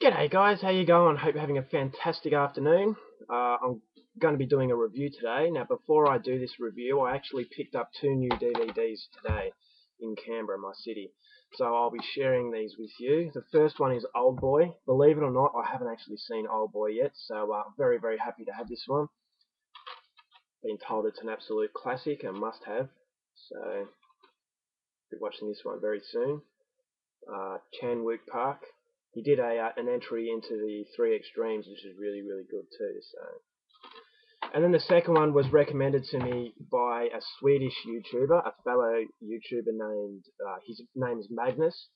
G'day guys, how you going? Hope you're having a fantastic afternoon. I'm going to be doing a review today. Now before I do this review, I actually picked up 2 new DVDs today in Canberra, my city. So I'll be sharing these with you. The first one is Old Boy. Believe it or not, I haven't actually seen Old Boy yet, so I'm very, very happy to have this one. Been told it's an absolute classic and must have. So I'll be watching this one very soon. Chan Wook Park. He did an entry into the Three Extremes, which is really, really good too. And then the second one was recommended to me by a Swedish YouTuber, a fellow YouTuber named, his name is Magnus,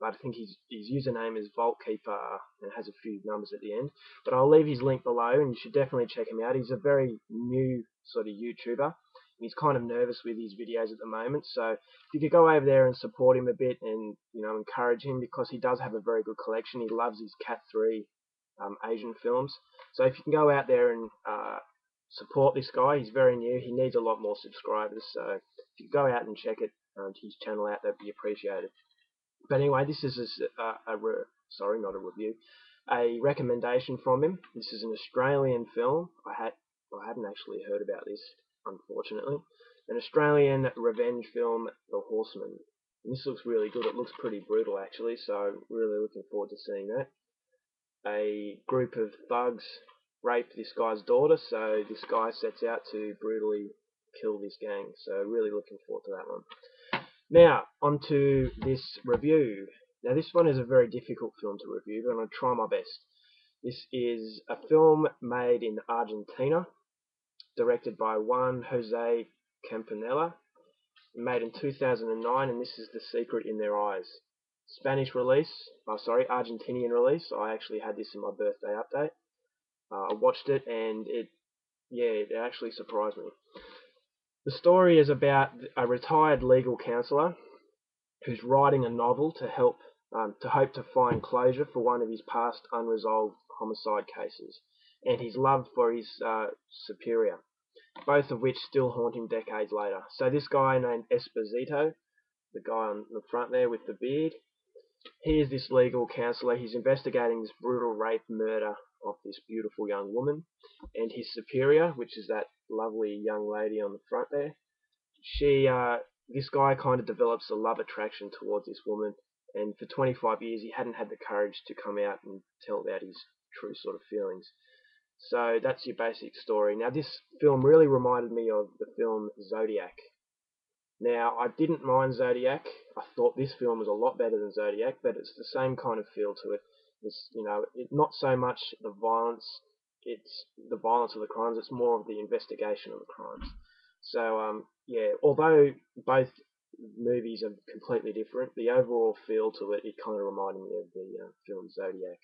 but I think his username is Vaultkeeper and has a few numbers at the end. But I'll leave his link below, and you should definitely check him out. He's a very new sort of YouTuber. He's kind of nervous with his videos at the moment, so if you could go over there and support him a bit and encourage him, because he does have a very good collection. He loves his Cat 3 Asian films, so if you can go out there and support this guy, he's very new, he needs a lot more subscribers, so if you go out and check his channel out, that'd be appreciated. But anyway, this is not a review, a recommendation from him. This is an Australian film. I hadn't actually heard about this, unfortunately. An Australian revenge film, The Horseman. And this looks really good. It looks pretty brutal actually, so really looking forward to seeing that. A group of thugs rape this guy's daughter, so this guy sets out to brutally kill this gang. So really looking forward to that one. Now, onto this review. Now this one is a very difficult film to review, but I'm going to try my best. This is a film made in Argentina, directed by Juan Jose Campanella, made in 2009, and this is The Secret in Their Eyes. Argentinian release. I actually had this in my birthday update. I watched it, and it actually surprised me. The story is about a retired legal counsellor who's writing a novel to hope to find closure for one of his past unresolved homicide cases, and his love for his superior, both of which still haunt him decades later. So this guy named Esposito, the guy on the front there with the beard, he is this legal counsellor. He's investigating this brutal rape murder of this beautiful young woman, and his superior, which is that lovely young lady on the front there, this guy kind of develops a love attraction towards this woman, and for 25 years he hadn't had the courage to come out and tell about his true sort of feelings. So that's your basic story. Now this film really reminded me of the film Zodiac. Now I didn't mind Zodiac. I thought this film was a lot better than Zodiac, but it's the same kind of feel to it. It's not so much the violence. It's the violence of the crimes. It's more of the investigation of the crimes. So although both movies are completely different, the overall feel to it kind of reminded me of the film Zodiac.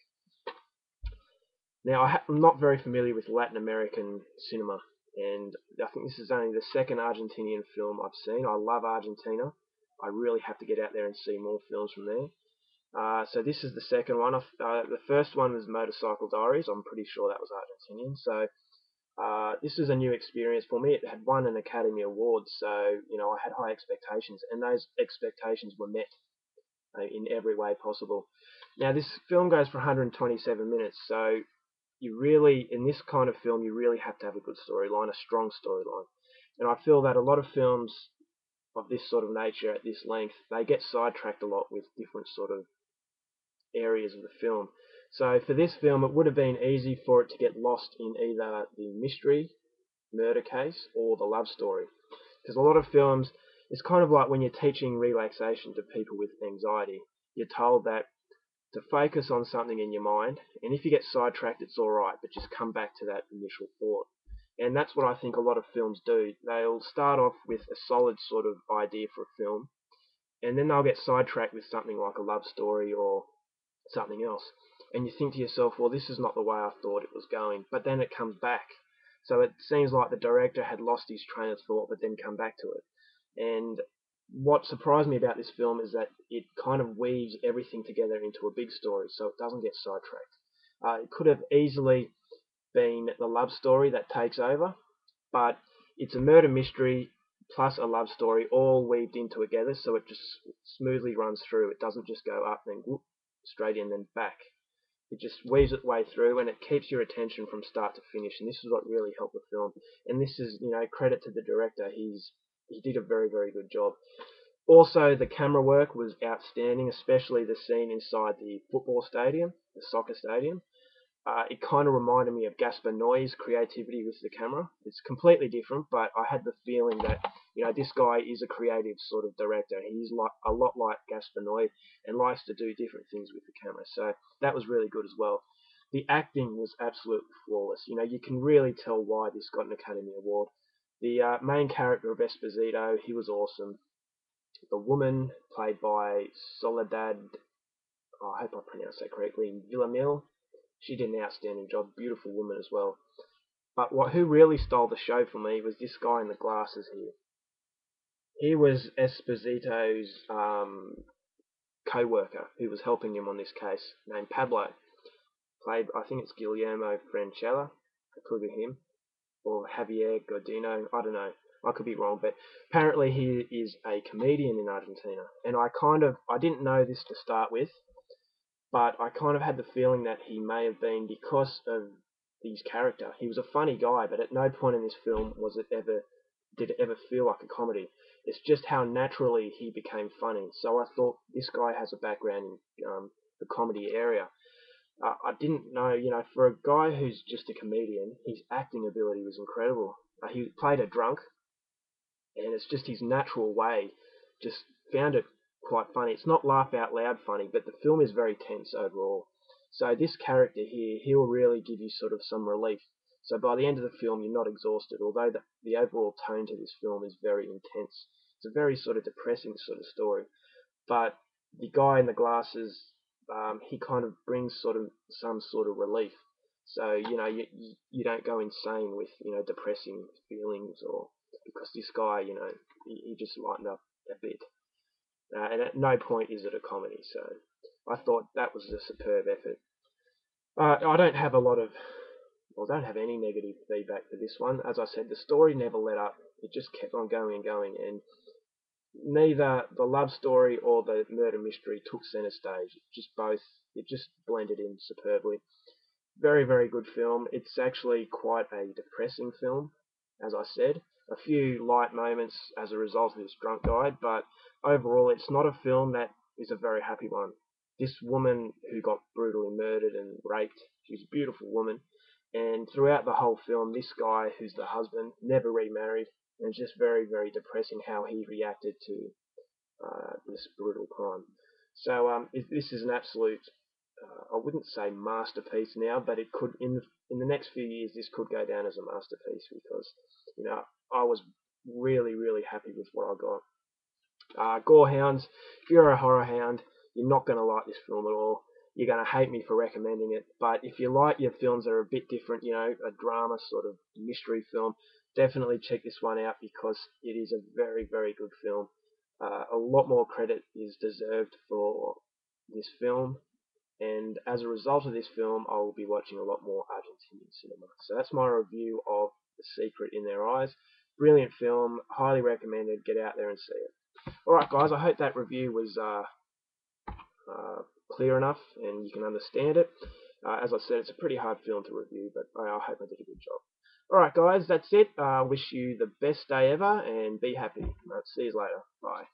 Now, I'm not very familiar with Latin American cinema, and I think this is only the second Argentinian film I've seen. I love Argentina. I really have to get out there and see more films from there. So this is the second one. The first one was Motorcycle Diaries. I'm pretty sure that was Argentinian. So this is a new experience for me. It had won an Academy Award, so I had high expectations, and those expectations were met in every way possible. Now this film goes for 127 minutes, so in this kind of film, you really have to have a good storyline, a strong storyline. And I feel that a lot of films of this sort of nature at this length, they get sidetracked a lot with different sort of areas of the film. So for this film, it would have been easy for it to get lost in either the mystery, murder case, or the love story. Because a lot of films, it's kind of like when you're teaching relaxation to people with anxiety. You're told that to focus on something in your mind, and if you get sidetracked, it's alright, but just come back to that initial thought. And that's what I think a lot of films do. They'll start off with a solid sort of idea for a film, and then they'll get sidetracked with something like a love story or something else. And you think to yourself, well, this is not the way I thought it was going, but then it comes back. So it seems like the director had lost his train of thought, but then come back to it. And what surprised me about this film is that it kind of weaves everything together into a big story, so it doesn't get sidetracked. It could have easily been the love story that takes over, but it's a murder mystery plus a love story all weaved in together, so it just smoothly runs through. It doesn't just go up and then whoop, straight in and then back. it just weaves its way through, and it keeps your attention from start to finish. And this is what really helped the film. And this is, credit to the director. He did a very, very good job. Also, the camera work was outstanding, especially the scene inside the football stadium, the soccer stadium. It kind of reminded me of Gaspar Noé's creativity with the camera. It's completely different, but I had the feeling that this guy is a creative sort of director. He's like a lot like Gaspar Noé and likes to do different things with the camera. So that was really good as well. The acting was absolutely flawless. You can really tell why this got an Academy Award. The main character of Esposito, he was awesome. The woman played by Soledad, oh, I hope I pronounced that correctly, Villamil, she did an outstanding job. Beautiful woman as well. But who really stole the show for me was this guy in the glasses here. He was Esposito's co-worker who was helping him on this case, named Pablo. Played, I think it's Guillermo Francella. It could be him. Or Javier Godino. I don't know. I could be wrong, but apparently he is a comedian in Argentina. And I didn't know this to start with, but I kind of had the feeling that he may have been because of his character. He was a funny guy, but at no point in this film did it ever feel like a comedy. It's just how naturally he became funny. So I thought this guy has a background in the comedy area. I didn't know, for a guy who's just a comedian, his acting ability was incredible. He played a drunk, and it's just his natural way. Just found it quite funny. It's not laugh out loud funny, but the film is very tense overall. So this character here, he will really give you sort of some relief. So by the end of the film, you're not exhausted, although the overall tone to this film is very intense. It's a very sort of depressing sort of story. But the guy in the glasses, he kind of brings sort of some sort of relief. So, you don't go insane with, depressing feelings, or because this guy, he just lightened up a bit. And at no point is it a comedy, so I thought that was a superb effort. I don't have don't have any negative feedback for this one. As I said, the story never let up. It just kept on going and going, and neither the love story or the murder mystery took center stage. It just blended in superbly. Very, very good film. It's actually quite a depressing film, as I said. A few light moments as a result of this drunk guy, but overall it's not a film that is a very happy one. This woman who got brutally murdered and raped, she's a beautiful woman, and throughout the whole film, this guy who's the husband never remarried, and it's just very, very depressing how he reacted to this brutal crime. So this is an absolute, I wouldn't say masterpiece now, but it could, in the next few years, this could go down as a masterpiece because, I was really, really happy with what I got. Gore hounds, if you're a horror hound, you're not going to like this film at all. You're going to hate me for recommending it. But if you like your films that are a bit different, a drama sort of mystery film, definitely check this one out because it is a very, very good film. A lot more credit is deserved for this film. And as a result of this film, I will be watching a lot more Argentinian cinema. So that's my review of The Secret in Their Eyes. Brilliant film, highly recommended. Get out there and see it. Alright guys, I hope that review was clear enough and you can understand it. As I said, it's a pretty hard film to review, but I hope I did a good job. Alright guys, that's it. Wish you the best day ever and be happy. See you later. Bye.